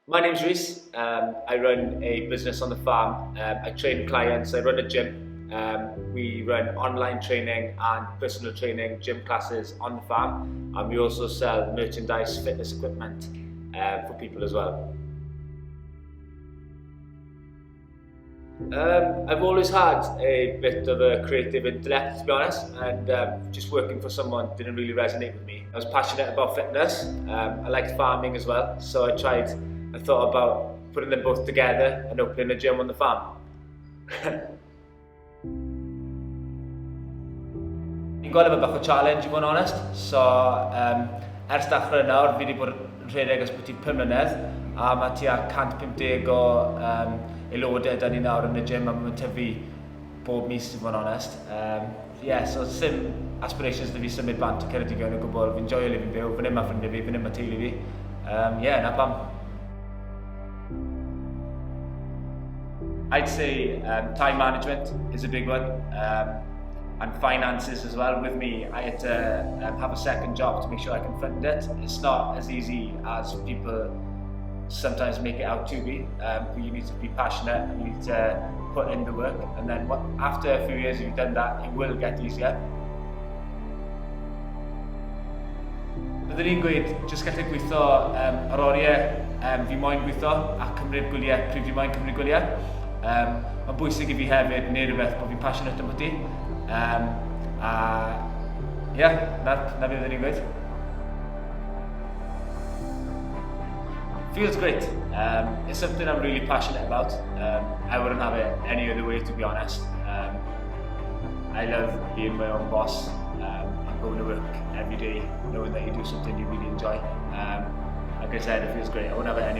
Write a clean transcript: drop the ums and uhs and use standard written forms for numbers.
My name's Reese. I run a business on the farm. I train clients. I run a gym. We run online training and personal training gym classes on the farm, and we also sell merchandise, fitness equipment for people as well. I've always had a bit of a creative intellect, to be honest, and just working for someone didn't really resonate with me. I was passionate about fitness. I liked farming as well, so I thought about putting them both together and opening a gym on the farm. Fi'n gweld efo bach o challenge, i fod yn onest. So, ers dechrau nawr, fi wedi bod yn rhedeg ys bwyty 5 mlynedd, a mae tua 150 o aelodau da ni nawr yn y gym, a mae'n tyfu bob mis, i fod yn onest. So sim aspirations da fi symud bant o Ceredigion o gwbl. Fi'n joio le fi'n byw, fan hyn mae ffrindiau fi, fan hyn mae teulu fi. Na pam. I'd say time management is a big one, and finances as well. With me, I had to have a second job to make sure I can fund it. It's not as easy as people sometimes make it out to be. You need to be passionate, and you need to put in the work, and then after a few years you've done that, it will get easier. Byddwn i'n gweud, jyst gallu gweithio ar oriau fi moyn gweithio a cymryd gwyliau pryd fi moyn cymryd gwyliau. Mae'n bwysig i fi hefyd wneud rhywbeth bod fi'n passionate am hynny. Na byddwn i'n gweud. Feels great. It's something I'm really passionate about. I wouldn't have it any other way, to be honest. I love being my own boss and going to work every day, knowing that you do something you really enjoy. Like I said, it feels great. I wouldn't have it